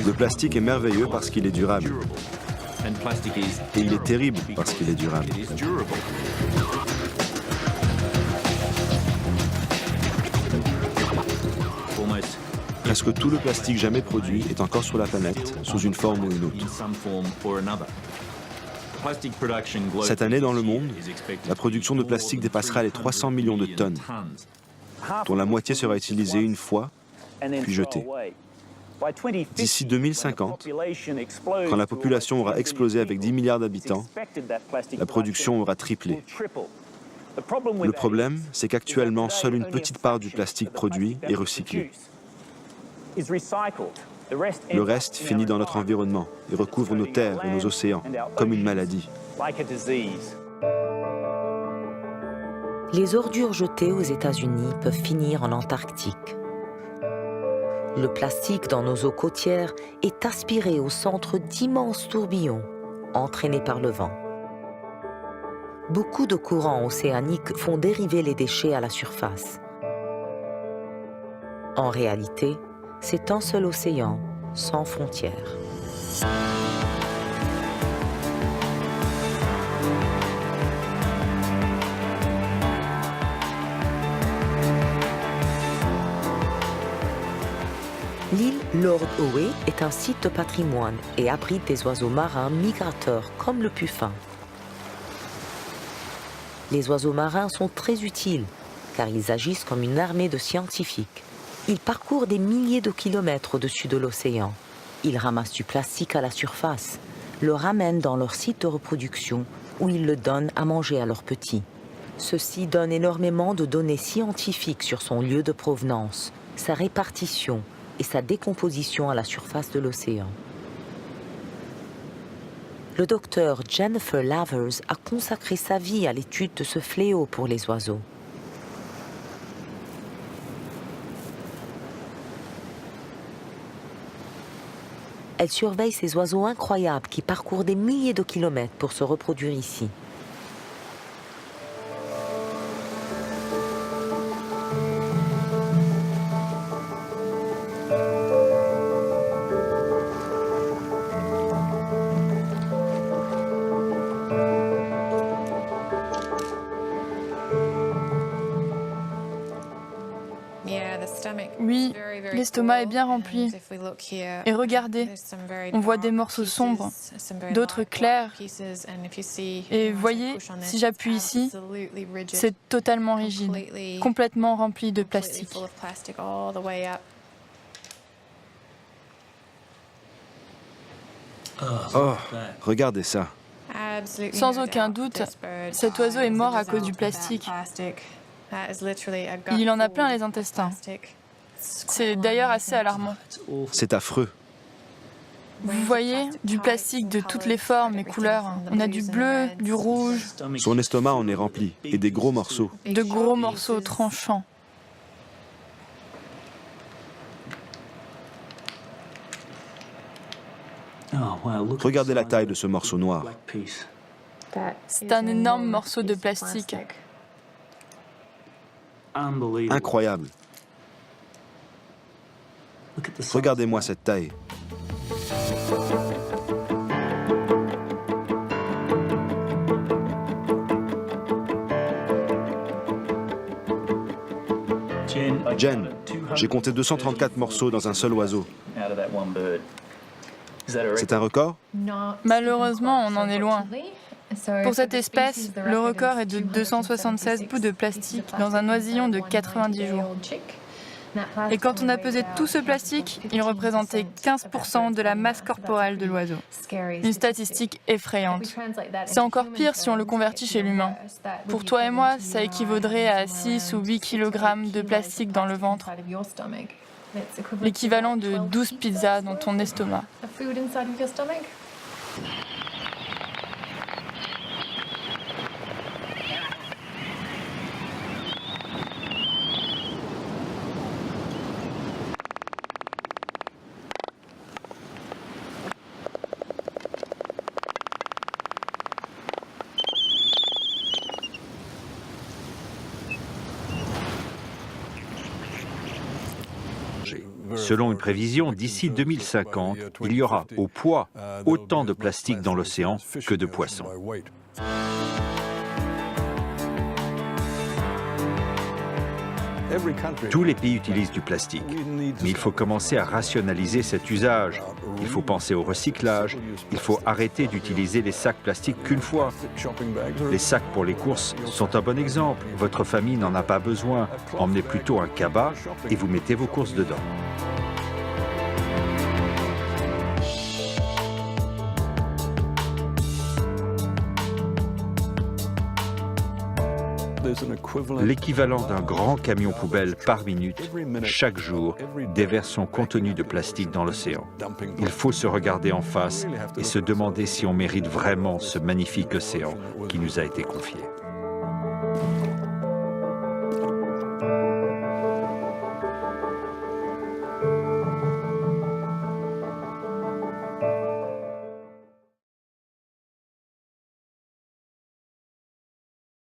Le plastique est merveilleux parce qu'il est durable. Et il est terrible parce qu'il est durable. Presque tout le plastique jamais produit est encore sur la planète, sous une forme ou une autre. Cette année, dans le monde, la production de plastique dépassera les 300 millions de tonnes, dont la moitié sera utilisée une fois, puis jetée. D'ici 2050, quand la population aura explosé avec 10 milliards d'habitants, la production aura triplé. Le problème, c'est qu'actuellement, seule une petite part du plastique produit est recyclé. Le reste finit dans notre environnement et recouvre nos terres et nos océans, comme une maladie. Les ordures jetées aux États-Unis peuvent finir en Antarctique. Le plastique dans nos eaux côtières est aspiré au centre d'immenses tourbillons, entraînés par le vent. Beaucoup de courants océaniques font dériver les déchets à la surface. En réalité, c'est un seul océan, sans frontières. L'île Lord Howe est un site de patrimoine et abrite des oiseaux marins migrateurs comme le puffin. Les oiseaux marins sont très utiles car ils agissent comme une armée de scientifiques. Ils parcourent des milliers de kilomètres au-dessus de l'océan. Ils ramassent du plastique à la surface, le ramènent dans leur site de reproduction où ils le donnent à manger à leurs petits. Ceci donne énormément de données scientifiques sur son lieu de provenance, sa répartition et sa décomposition à la surface de l'océan. Le docteur Jennifer Lavers a consacré sa vie à l'étude de ce fléau pour les oiseaux. Elle surveille ces oiseaux incroyables qui parcourent des milliers de kilomètres pour se reproduire ici. Oui, l'estomac est bien rempli. Et regardez, on voit des morceaux sombres, d'autres clairs. Et voyez, si j'appuie ici, c'est totalement rigide, complètement rempli de plastique. Oh, regardez ça. Sans aucun doute, cet oiseau est mort à cause du plastique. Il en a plein les intestins. C'est d'ailleurs assez alarmant. C'est affreux. Vous voyez, du plastique de toutes les formes et couleurs. On a du bleu, du rouge. Son estomac en est rempli, et des gros morceaux. De gros morceaux tranchants. Regardez la taille de ce morceau noir. C'est un énorme morceau de plastique. Incroyable. Regardez-moi cette taille. Jen, j'ai compté 234 morceaux dans un seul oiseau. C'est un record? Malheureusement, on en est loin. Pour cette espèce, le record est de 276 bouts de plastique dans un oisillon de 90 jours. Et quand on a pesé tout ce plastique, il représentait 15% de la masse corporelle de l'oiseau. Une statistique effrayante. C'est encore pire si on le convertit chez l'humain. Pour toi et moi, ça équivaudrait à 6 ou 8 kg de plastique dans le ventre. L'équivalent de 12 pizzas dans ton estomac. Selon une prévision, d'ici 2050, il y aura au poids autant de plastique dans l'océan que de poissons. Tous les pays utilisent du plastique, mais il faut commencer à rationaliser cet usage. Il faut penser au recyclage, il faut arrêter d'utiliser les sacs plastiques qu'une fois. Les sacs pour les courses sont un bon exemple. Votre famille n'en a pas besoin. Emmenez plutôt un cabas et vous mettez vos courses dedans. L'équivalent d'un grand camion poubelle par minute, chaque jour, déverse son contenu de plastique dans l'océan. Il faut se regarder en face et se demander si on mérite vraiment ce magnifique océan qui nous a été confié.